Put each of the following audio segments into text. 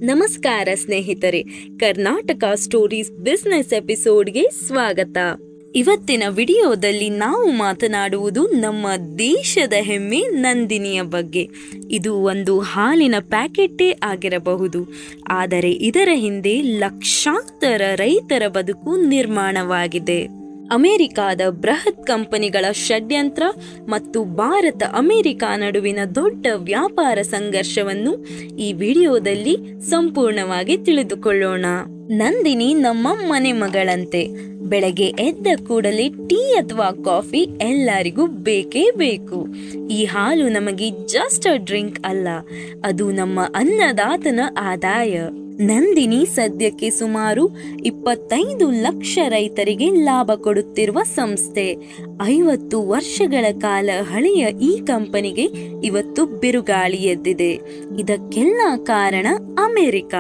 ನಮಸ್ಕಾರ ಸ್ನೇಹಿತರೆ, Karnataka stories business ಎಪಿಸೋಡ್ಗೆ ಸ್ವಾಗತ. ಇವತ್ತಿನ ವಿಡಿಯೋದಲ್ಲಿ ನಾವು ಮಾತನಾಡುವುದು ನಮ್ಮ ದೇಶದ ಹೆಮ್ಮೆ ನಂದಿನಿಯ ಬಗ್ಗೆ. ಇದು ಒಂದು ಹಾಲಿನ ಪ್ಯಾಕೆಟೇ ಆಗಿರಬಹುದು, ಆದರೆ ಇದರ ಹಿಂದೆ ಲಕ್ಷಾಂತರ ರೈತರ ಬದುಕು ನಿರ್ಮಾಣವಾಗಿದೆ. ಅಮೆರಿಕಾದ ಬೃಹತ್ ಕಂಪನಿಗಳ ಷಡ್ಯಂತ್ರ ಮತ್ತು ಭಾರತ ಅಮೆರಿಕ ನಡುವಿನ ದೊಡ್ಡ ವ್ಯಾಪಾರ ಸಂಘರ್ಷವನ್ನು ಈ ವಿಡಿಯೋದಲ್ಲಿ ಸಂಪೂರ್ಣವಾಗಿ ತಿಳಿದುಕೊಳ್ಳೋಣ. ನಂದಿನಿ ನಮ್ಮ ಮನೆ ಮಗಳಂತೆ. ಬೆಳಗ್ಗೆ ಎದ್ದ ಕೂಡಲೇ ಟೀ ಅಥವಾ ಕಾಫಿ ಎಲ್ಲರಿಗೂ ಬೇಕೇ ಬೇಕು. ಈ ಹಾಲು ನಮಗೆ ಜಸ್ಟ್ ಅ ಡ್ರಿಂಕ್ ಅಲ್ಲ, ಅದು ನಮ್ಮ ಅನ್ನದಾತನ ಆದಾಯ. ನಂದಿನಿ ಸದ್ಯಕ್ಕೆ ಸುಮಾರು 25 ಲಕ್ಷ ರೈತರಿಗೆ ಲಾಭ ಕೊಡುತ್ತಿರುವ ಸಂಸ್ಥೆ. 50 ವರ್ಷಗಳ ಕಾಲ ಹಳೆಯ ಈ ಕಂಪನಿಗೆ ಇವತ್ತು ಬಿರುಗಾಳಿ ಎದ್ದಿದೆ. ಇದಕ್ಕೆಲ್ಲ ಕಾರಣ ಅಮೆರಿಕ.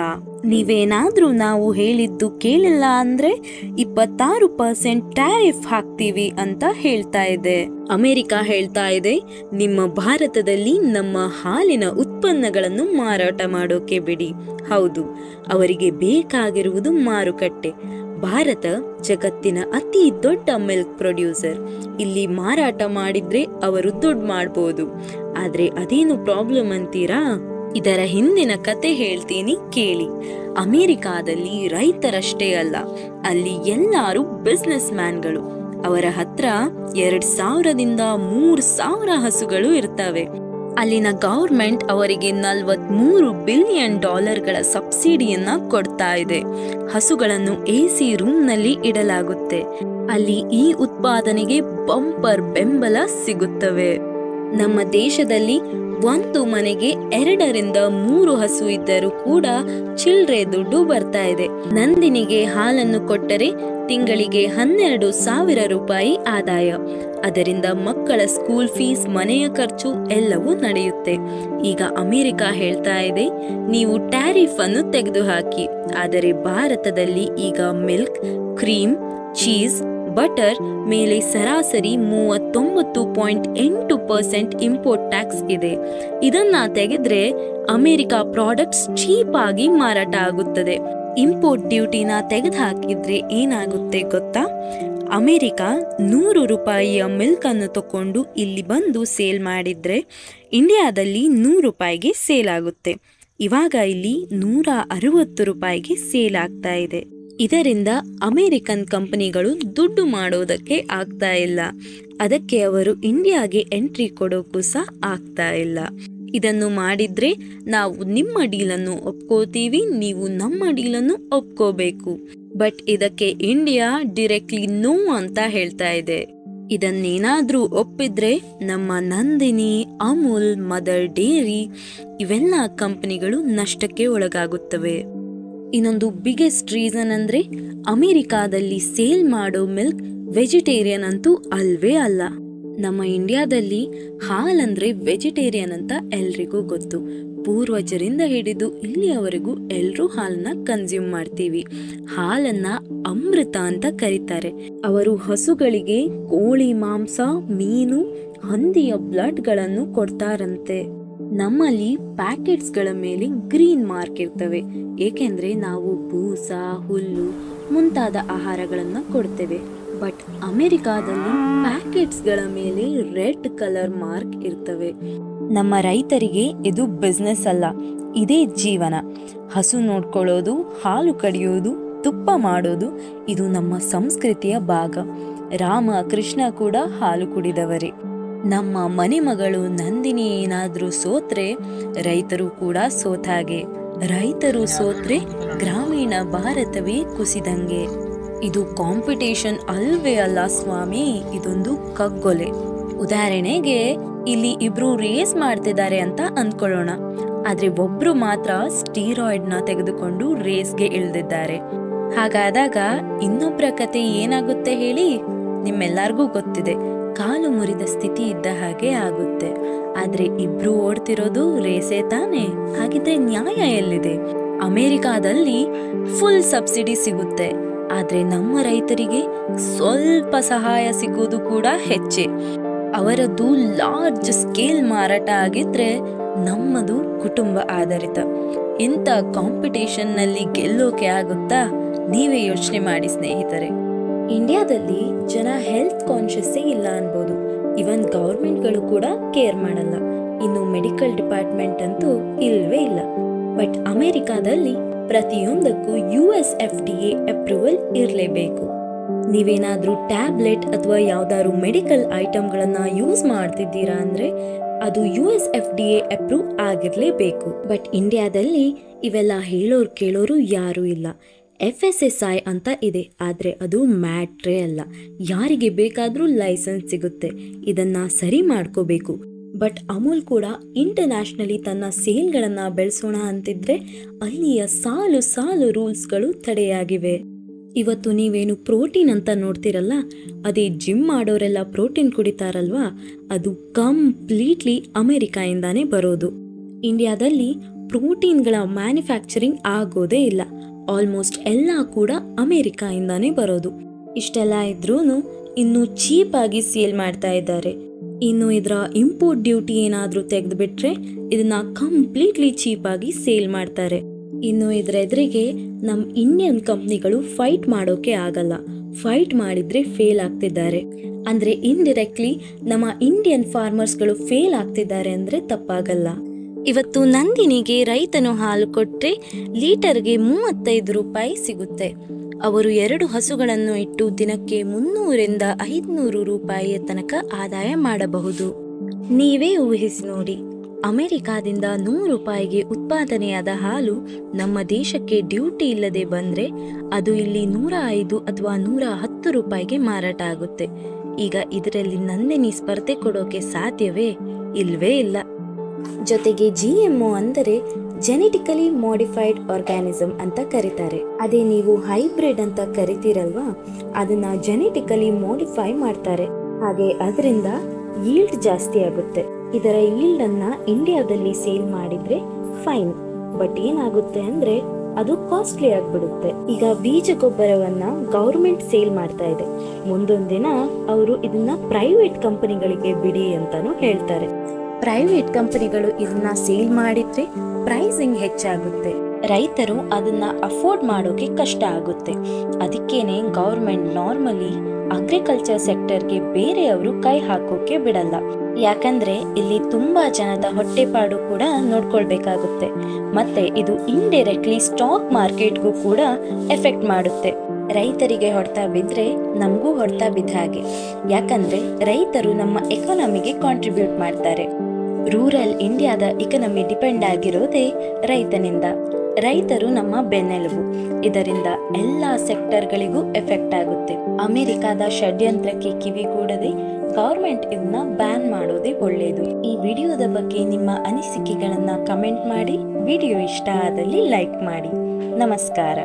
ನೀವೇನಾದ್ರೂ ನಾವು ಹೇಳಿದ್ದು ಕೇಳಿಲ್ಲ ಅಂದ್ರೆ 26% ಟ್ಯಾರಿಫ್ ಹಾಕ್ತೀವಿ ಅಂತ ಹೇಳ್ತಾ ಇದೆ. ಅಮೆರಿಕ ಹೇಳ್ತಾ ಇದೆ, ನಿಮ್ಮ ಭಾರತದಲ್ಲಿ ನಮ್ಮ ಹಾಲಿನ ಉತ್ಪನ್ನಗಳನ್ನು ಮಾರಾಟ ಮಾಡೋಕೆ ಬಿಡಿ. ಹೌದು, ಅವರಿಗೆ ಬೇಕಾಗಿರುವುದು ಮಾರುಕಟ್ಟೆ. ಭಾರತ ಜಗತ್ತಿನ ಅತಿ ದೊಡ್ಡ ಮಿಲ್ಕ್ ಪ್ರೊಡ್ಯೂಸರ್. ಇಲ್ಲಿ ಮಾರಾಟ ಮಾಡಿದ್ರೆ ಅವರು ದುಡ್ಡು ಮಾಡ್ಬೋದು. ಆದ್ರೆ ಅದೇನು ಪ್ರಾಬ್ಲಮ್ ಅಂತೀರಾ? ಇದರ ಹಿಂದಿನ ಕತೆ ಹೇಳ್ತೀನಿ ಕೇಳಿ. ಅಮೆರಿಕಾದಲ್ಲಿ ರೈತರಷ್ಟೇ ಅಲ್ಲ, ಅಲ್ಲಿ ಎಲ್ಲರೂ ಬಿಸ್ನೆಸ್ ಮ್ಯಾನ್ಗಳು. ಅವರ ಹತ್ರ 2000ದಿಂದ 3000 ಹಸುಗಳು ಇರ್ತವೆ. ಅಲ್ಲಿನ ಗವರ್ಮೆಂಟ್ ಅವರಿಗೆ $43 ಬಿಲಿಯನ್ ಸಬ್ಸಿಡಿಯನ್ನ ಕೊಡ್ತಾ ಇದೆ. ಹಸುಗಳನ್ನು AC ರೂಮ್ನಲ್ಲಿ ಇಡಲಾಗುತ್ತೆ. ಅಲ್ಲಿ ಈ ಉತ್ಪಾದನೆಗೆ ಬಂಪರ್ ಬೆಂಬಲ ಸಿಗುತ್ತವೆ. ನಮ್ಮ ದೇಶದಲ್ಲಿ ಒಂದು ಮನೆಗೆ 2ರಿಂದ 3 ಹಸು ಇದ್ದರೂ ಕೂಡ ಚಿಲ್ರೆ ದುಡ್ಡು ಬರ್ತಾ ಇದೆ. ನಂದಿನಿಗೆ ಹಾಲನ್ನು ಕೊಟ್ಟರೆ ತಿಂಗಳಿಗೆ 12,000 ರೂಪಾಯಿ ಆದಾಯ. ಅದರಿಂದ ಮಕ್ಕಳ ಸ್ಕೂಲ್ ಫೀಸ್, ಮನೆಯ ಖರ್ಚು ಎಲ್ಲವೂ ನಡೆಯುತ್ತೆ. ಈಗ ಅಮೆರಿಕ ಹೇಳ್ತಾ ಇದೆ, ನೀವು ಟ್ಯಾರಿಫ್ ಅನ್ನು ತೆಗೆದುಹಾಕಿ. ಆದರೆ ಭಾರತದಲ್ಲಿ ಈಗ ಮಿಲ್ಕ್, ಕ್ರೀಮ್, ಚೀಸ್, ಬಟರ್ ಮೇಲೆ ಸರಾಸರಿ 39.8% ಇಂಪೋರ್ಟ್ ಟ್ಯಾಕ್ಸ್ ಇದೆ. ಇದನ್ನ ತೆಗೆದ್ರೆ ಅಮೆರಿಕ ಪ್ರಾಡಕ್ಟ್ಸ್ ಚೀಪ್ ಆಗಿ ಮಾರಾಟ ಆಗುತ್ತದೆ. ಇಂಪೋರ್ಟ್ ಡ್ಯೂಟಿನ ತೆಗೆದು ಹಾಕಿದ್ರೆ ಏನಾಗುತ್ತೆ ಗೊತ್ತಾ? ಅಮೆರಿಕ 100 ರೂಪಾಯಿಯ ಮಿಲ್ಕ್ ಅನ್ನು ತಕೊಂಡು ಇಲ್ಲಿ ಬಂದು ಸೇಲ್ ಮಾಡಿದ್ರೆ ಇಂಡಿಯಾದಲ್ಲಿ 100 ರೂಪಾಯಿಗೆ ಸೇಲ್ ಆಗುತ್ತೆ. ಇವಾಗ ಇಲ್ಲಿ 160 ರೂಪಾಯಿಗೆ ಸೇಲ್ ಆಗ್ತಾ ಇದೆ. ಇದರಿಂದ ಅಮೆರಿಕನ್ ಕಂಪನಿಗಳು ದುಡ್ಡು ಮಾಡೋದಕ್ಕೆ ಆಗ್ತಾ ಇಲ್ಲ. ಅದಕ್ಕೆ ಅವರು ಇಂಡಿಯಾಗೆ ಎಂಟ್ರಿ ಕೊಡೋಕ್ಕೂ ಸಹ ಆಗ್ತಾ ಇಲ್ಲ. ಇದನ್ನು ಮಾಡಿದ್ರೆ ನಾವು ನಿಮ್ಮ ಡೀಲನ್ನು ಒಪ್ಕೋತೀವಿ, ನೀವು ನಮ್ಮ ಡೀಲನ್ನು ಒಪ್ಕೋಬೇಕು. ಬಟ್ ಇದಕ್ಕೆ ಇಂಡಿಯಾ ಡೈರೆಕ್ಟ್ಲಿ ನೋ ಅಂತ ಹೇಳ್ತಾ ಇದೆ. ಇದನ್ನೇನಾದ್ರೂ ಒಪ್ಪಿದ್ರೆ ನಮ್ಮ ನಂದಿನಿ, ಅಮೂಲ್, ಮದರ್ ಡೇರಿ ಇವೆಲ್ಲ ಕಂಪನಿಗಳು ನಷ್ಟಕ್ಕೆ ಒಳಗಾಗುತ್ತವೆ. ಇನ್ನೊಂದು ಬಿಗ್ಗೆಸ್ಟ್ ರೀಸನ್ ಅಂದ್ರೆ ಅಮೆರಿಕಾದಲ್ಲಿ ಸೇಲ್ ಮಾಡೋ ಮಿಲ್ಕ್ ವೆಜಿಟೇರಿಯನ್ ಅಂತೂ ಅಲ್ವೇ ಅಲ್ಲ. ನಮ್ಮ ಇಂಡಿಯಾದಲ್ಲಿ ಹಾಲಂದ್ರೆ ವೆಜಿಟೇರಿಯನ್ ಅಂತ ಎಲ್ರಿಗೂ ಗೊತ್ತು. ಪೂರ್ವಜರಿಂದ ಹಿಡಿದು ಇಲ್ಲಿಯವರೆಗೂ ಎಲ್ಲರೂ ಹಾಲನ್ನ ಕನ್ಸ್ಯೂಮ್ ಮಾಡ್ತೀವಿ. ಹಾಲನ್ನ ಅಮೃತ ಅಂತ ಕರೀತಾರೆ. ಅವರು ಹಸುಗಳಿಗೆ ಕೋಳಿ ಮಾಂಸ, ಮೀನು, ಹಂದಿಯ ಬ್ಲಡ್ಗಳನ್ನು ಕೊಡ್ತಾರಂತೆ. ನಮ್ಮಲ್ಲಿ ಪ್ಯಾಕೆಟ್ಸ್ಗಳ ಮೇಲೆ ಗ್ರೀನ್ ಮಾರ್ಕ್ ಇರ್ತವೆ, ಏಕೆಂದ್ರೆ ನಾವು ಬೂಸ, ಹುಲ್ಲು ಮುಂತಾದ ಆಹಾರಗಳನ್ನ ಕೊಡ್ತೇವೆ. ಬಟ್ ಅಮೆರಿಕಾದಲ್ಲಿ ಪ್ಯಾಕೆಟ್ಸ್ಗಳ ಮೇಲೆ ರೆಡ್ ಕಲರ್ ಮಾರ್ಕ್ ಇರ್ತವೆ. ನಮ್ಮ ರೈತರಿಗೆ ಇದು ಬಿಸ್ನೆಸ್ ಅಲ್ಲ, ಇದೇ ಜೀವನ. ಹಸು ನೋಡ್ಕೊಳ್ಳೋದು, ಹಾಲು ಕಡಿಯೋದು, ತುಪ್ಪ ಮಾಡೋದು ಇದು ನಮ್ಮ ಸಂಸ್ಕೃತಿಯ ಭಾಗ. ರಾಮ, ಕೃಷ್ಣ ಕೂಡ ಹಾಲು ಕುಡಿದವರೇ. ನಮ್ಮ ಮನೆ ಮಗಳು ನಂದಿನಿ ಏನಾದ್ರೂ ಸೋತ್ರೆ ರೈತರು ಕೂಡ ಸೋತಾಗೆ. ರೈತರು ಸೋತ್ರೆ ಗ್ರಾಮೀಣ ಭಾರತವೇ ಕುಸಿದಂಗೆ. ಇದು ಕಾಂಪಿಟೇಷನ್ ಅಲ್ವೇ ಅಲ್ಲ ಸ್ವಾಮಿ, ಇದೊಂದು ಕಗ್ಗೊಲೆ. ಉದಾಹರಣೆಗೆ ಇಲ್ಲಿ ಇಬ್ರು ರೇಸ್ ಮಾಡ್ತಿದ್ದಾರೆ ಅಂತ ಅಂದ್ಕೊಳ್ಳೋಣ. ಆದ್ರೆ ಒಬ್ರು ಮಾತ್ರ ಸ್ಟೀರಾಯ್ಡ್ ನ ತೆಗೆದುಕೊಂಡು ರೇಸ್ಗೆ ಇಳಿದಿದ್ದಾರೆ. ಹಾಗಾದಾಗ ಇನ್ನೊಬ್ಬರ ಕತೆ ಏನಾಗುತ್ತೆ ಹೇಳಿ? ನಿಮ್ಮೆಲ್ಲರಿಗೂ ಗೊತ್ತಿದೆ, ಕಾಲು ಮುರಿದ ಸ್ಥಿತಿ ಇದ್ದ ಹಾಗೆ ಆಗುತ್ತೆ. ಆದ್ರೆ ಇಬ್ರು ಓಡ್ತಿರೋದು ರೇಸೇ ತಾನೆ. ಹಾಗಿದ್ರೆ ನ್ಯಾಯ ಎಲ್ಲಿದೆ? ಅಮೆರಿಕಾದಲ್ಲಿ ಫುಲ್ ಸಬ್ಸಿಡಿ ಸಿಗುತ್ತೆ, ಆದ್ರೆ ನಮ್ಮ ರೈತರಿಗೆ ಸ್ವಲ್ಪ ಸಹಾಯ ಸಿಗೋದು ಕೂಡ ಹೆಚ್ಚೆ. ಅವರದ್ದು ಲಾರ್ಜ್ ಸ್ಕೇಲ್ ಮಾರಾಟ ಆಗಿದ್ರೆ ನಮ್ಮದು ಕುಟುಂಬ ಆಧಾರಿತ. ಇಂಥ ಕಾಂಪಿಟೇಷನ್ನಲ್ಲಿ ಗೆಲ್ಲೋಕೆ ಆಗುತ್ತಾ? ನೀವೇ ಯೋಚನೆ ಮಾಡಿ ಸ್ನೇಹಿತರೆ. ಇಂಡಿಯಾದಲ್ಲಿ ಜನ ಹೆಲ್ತ್ ಕಾನ್ಷಿಯಸ್ಸೇ ಇಲ್ಲ ಅನ್ಬೋದು. ಇವನ್ ಗೌರ್ಮೆಂಟ್ಗಳು ಕೂಡ ಕೇರ್ ಮಾಡಲ್ಲ. ಇನ್ನು ಮೆಡಿಕಲ್ ಡಿಪಾರ್ಟ್ಮೆಂಟ್ ಅಂತೂ ಇಲ್ವೇ ಇಲ್ಲ. ಬಟ್ ಅಮೆರಿಕಾದಲ್ಲಿ ಪ್ರತಿಯೊಂದಕ್ಕೂ USFDA ಅಪ್ರೂವಲ್ ಇರಲೇಬೇಕು. ನೀವೇನಾದ್ರೂ ಟ್ಯಾಬ್ಲೆಟ್ ಅಥವಾ ಯಾವ್ದಾದ್ರು ಮೆಡಿಕಲ್ ಐಟಮ್ಗಳನ್ನ ಯೂಸ್ ಮಾಡ್ತಿದ್ದೀರಾ ಅಂದ್ರೆ ಅದು USFDA ಅಪ್ರೂವ್ ಆಗಿರ್ಲೇಬೇಕು. ಬಟ್ ಇಂಡಿಯಾದಲ್ಲಿ ಇವೆಲ್ಲ ಹೇಳೋರು ಕೇಳೋರು ಯಾರೂ ಇಲ್ಲ. FSSAI ಅಂತ ಇದೆ, ಆದರೆ ಅದು ಮ್ಯಾಟ್ರೇ ಅಲ್ಲ. ಯಾರಿಗೆ ಬೇಕಾದರೂ ಲೈಸೆನ್ಸ್ ಸಿಗುತ್ತೆ, ಇದನ್ನ ಸರಿ ಮಾಡ್ಕೋಬೇಕು. ಬಟ್ ಅಮೂಲ್ ಕೂಡ ಇಂಟರ್ನ್ಯಾಷನಲಿ ತನ್ನ ಸೇಲ್ಗಳನ್ನು ಬೆಳೆಸೋಣ ಅಂತಿದ್ರೆ ಅಲ್ಲಿಯ ಸಾಲು ಸಾಲು ರೂಲ್ಸ್ಗಳು ತಡೆಯಾಗಿವೆ. ಇವತ್ತು ನೀವೇನು ಪ್ರೋಟೀನ್ ಅಂತ ನೋಡ್ತಿರಲ್ಲ, ಅದೇ ಜಿಮ್ ಮಾಡೋರೆಲ್ಲ ಪ್ರೋಟೀನ್ ಕುಡಿತಾರಲ್ವಾ, ಅದು ಕಂಪ್ಲೀಟ್ಲಿ ಅಮೆರಿಕಾಯಿಂದಾನೇ ಬರೋದು. ಇಂಡಿಯಾದಲ್ಲಿ ಪ್ರೋಟೀನ್ಗಳ ಮ್ಯಾನುಫ್ಯಾಕ್ಚರಿಂಗ್ ಆಗೋದೇ ಇಲ್ಲ. ಆಲ್ಮೋಸ್ಟ್ ಎಲ್ಲ ಕೂಡ ಅಮೆರಿಕಾಯಿಂದಾನೇ ಬರೋದು. ಇಷ್ಟೆಲ್ಲ ಇದ್ರೂ ಇನ್ನು ಚೀಪಾಗಿ ಸೇಲ್ ಮಾಡ್ತಾ ಇದ್ದಾರೆ. ಇನ್ನು ಇದರ ಇಂಪೋರ್ಟ್ ಡ್ಯೂಟಿ ಏನಾದರೂ ತೆಗೆದುಬಿಟ್ರೆ ಇದನ್ನ ಕಂಪ್ಲೀಟ್ಲಿ ಚೀಪಾಗಿ ಸೇಲ್ ಮಾಡ್ತಾರೆ. ಇನ್ನು ಇದರ ಎದುರಿಗೆ ನಮ್ಮ ಇಂಡಿಯನ್ ಕಂಪ್ನಿಗಳು ಫೈಟ್ ಮಾಡೋಕೆ ಆಗಲ್ಲ. ಫೈಟ್ ಮಾಡಿದ್ರೆ ಫೇಲ್ ಆಗ್ತಿದ್ದಾರೆ. ಅಂದ್ರೆ ಇಂಡಿರೆಕ್ಟ್ಲಿ ನಮ್ಮ ಇಂಡಿಯನ್ ಫಾರ್ಮರ್ಸ್ಗಳು ಫೇಲ್ ಆಗ್ತಿದ್ದಾರೆ ಅಂದ್ರೆ ತಪ್ಪಾಗಲ್ಲ. ಇವತ್ತು ನಂದಿನಿಗೆ ರೈತನು ಹಾಲು ಕೊಟ್ರೆ ಲೀಟರ್ಗೆ 35 ರೂಪಾಯಿ ಸಿಗುತ್ತೆ. ಅವರು 2 ಹಸುಗಳನ್ನು ಇಟ್ಟು ದಿನಕ್ಕೆ 300ರಿಂದ 500 ರೂಪಾಯಿಯ ತನಕ ಆದಾಯ ಮಾಡಬಹುದು. ನೀವೇ ಊಹಿಸಿ ನೋಡಿ, ಅಮೆರಿಕಾದಿಂದ 100 ರೂಪಾಯಿಗೆ ಉತ್ಪಾದನೆಯಾದ ಹಾಲು ನಮ್ಮ ದೇಶಕ್ಕೆ ಡ್ಯೂಟಿ ಇಲ್ಲದೆ ಬಂದ್ರೆ ಅದು ಇಲ್ಲಿ 105 ಅಥವಾ 110 ರೂಪಾಯಿಗೆ ಮಾರಾಟ ಆಗುತ್ತೆ. ಈಗ ಇದರಲ್ಲಿ ನಂದಿನಿ ಸ್ಪರ್ಧೆ ಕೊಡೋಕೆ ಸಾಧ್ಯವೇ? ಇಲ್ವೇ ಇಲ್ಲ. ಜೊತೆಗೆ GMO ಅಂದರೆ ಜೆನೆಟಿಕಲಿ ಮಾಡಿಫೈಡ್ ಆರ್ಗ್ಯಾನಿಸಮ್ ಅಂತ ಕರೀತಾರೆ. ಅದೇ ನೀವು ಹೈಬ್ರಿಡ್ ಅಂತ ಕರಿತೀರಲ್ವಾ, ಅದನ್ನ ಜೆನೆಟಿಕಲಿ ಮಾಡಿಫೈ ಮಾಡ್ತಾರೆ. ಹಾಗೆ ಅದರಿಂದ ಯೀಲ್ಡ್ ಜಾಸ್ತಿ ಆಗುತ್ತೆ. ಇದರ ಯೀಲ್ಡ್ ಅನ್ನ ಇಂಡಿಯಾದಲ್ಲಿ ಸೇಲ್ ಮಾಡಿದ್ರೆ ಫೈನ್. ಬಟ್ ಏನಾಗುತ್ತೆ ಅಂದ್ರೆ ಅದು ಕಾಸ್ಟ್ಲಿ ಆಗ್ಬಿಡುತ್ತೆ. ಈಗ ಬೀಜ ಗೊಬ್ಬರವನ್ನ ಗೌರ್ಮೆಂಟ್ ಸೇಲ್ ಮಾಡ್ತಾ ಇದೆ. ಮುಂದೊಂದು ದಿನ ಅವರು ಇದನ್ನ ಪ್ರೈವೇಟ್ ಕಂಪನಿಗಳಿಗೆ ಬಿಡಿ ಅಂತಾನು ಹೇಳ್ತಾರೆ. ಪ್ರೈವೇಟ್ ಕಂಪನಿಗಳು ಇದನ್ನ ಸೇಲ್ ಮಾಡಿದ್ರೆ ಪ್ರೈಸಿಂಗ್ ಹೆಚ್ಚಾಗುತ್ತೆ. ರೈತರು ಅದನ್ನ ಅಫೋರ್ಡ್ ಮಾಡೋಕೆ ಕಷ್ಟ ಆಗುತ್ತೆ. ಅದಕ್ಕೇನೆ ಗೌರ್ಮೆಂಟ್ ನಾರ್ಮಲಿ ಅಗ್ರಿಕಲ್ಚರ್ ಸೆಕ್ಟರ್ಗೆ ಬೇರೆಯವರು ಕೈ ಹಾಕೋಕೆ ಬಿಡಲ್ಲ. ಯಾಕಂದ್ರೆ ಇಲ್ಲಿ ತುಂಬಾ ಜನದ ಹೊಟ್ಟೆಪಾಡು ಕೂಡ ನೋಡ್ಕೊಳ್ಬೇಕಾಗುತ್ತೆ. ಮತ್ತೆ ಇದು ಇಂಡೈರೆಕ್ಟ್ಲಿ ಸ್ಟಾಕ್ ಮಾರ್ಕೆಟ್ಗೂ ಕೂಡ ಎಫೆಕ್ಟ್ ಮಾಡುತ್ತೆ. ರೈತರಿಗೆ ಹೊಡೆತ ಬಿದ್ರೆ ನಮಗೂ ಹೊಡೆತ ಬಿದ್ದ ಹಾಗೆ. ಯಾಕಂದ್ರೆ ರೈತರು ನಮ್ಮ ಎಕಾನಮಿಗೆ ಕಾಂಟ್ರಿಬ್ಯೂಟ್ ಮಾಡ್ತಾರೆ. ರೂರಲ್ ಇಂಡಿಯಾದ ಎಕಾನಮಿ ಡಿಪೆಂಡ್ ಆಗಿರೋದೇ ರೈತನಿಂದ. ರೈತರು ನಮ್ಮ ಬೆನ್ನೆಲುಬು. ಇದರಿಂದ ಎಲ್ಲಾ ಸೆಕ್ಟರ್ಗಳಿಗೂ ಎಫೆಕ್ಟ್ ಆಗುತ್ತೆ. ಅಮೆರಿಕಾದ ಷಡ್ಯಂತ್ರಕ್ಕೆ ಕಿವಿಗೂಡದೆ ಗೌರ್ಮೆಂಟ್ ಇದನ್ನ ಬ್ಯಾನ್ ಮಾಡೋದೇ ಒಳ್ಳೆಯದು. ಈ ವಿಡಿಯೋದ ಬಗ್ಗೆ ನಿಮ್ಮ ಅನಿಸಿಕೆಗಳನ್ನ ಕಮೆಂಟ್ ಮಾಡಿ. ವಿಡಿಯೋ ಇಷ್ಟ ಆದಲ್ಲಿ ಲೈಕ್ ಮಾಡಿ. ನಮಸ್ಕಾರ.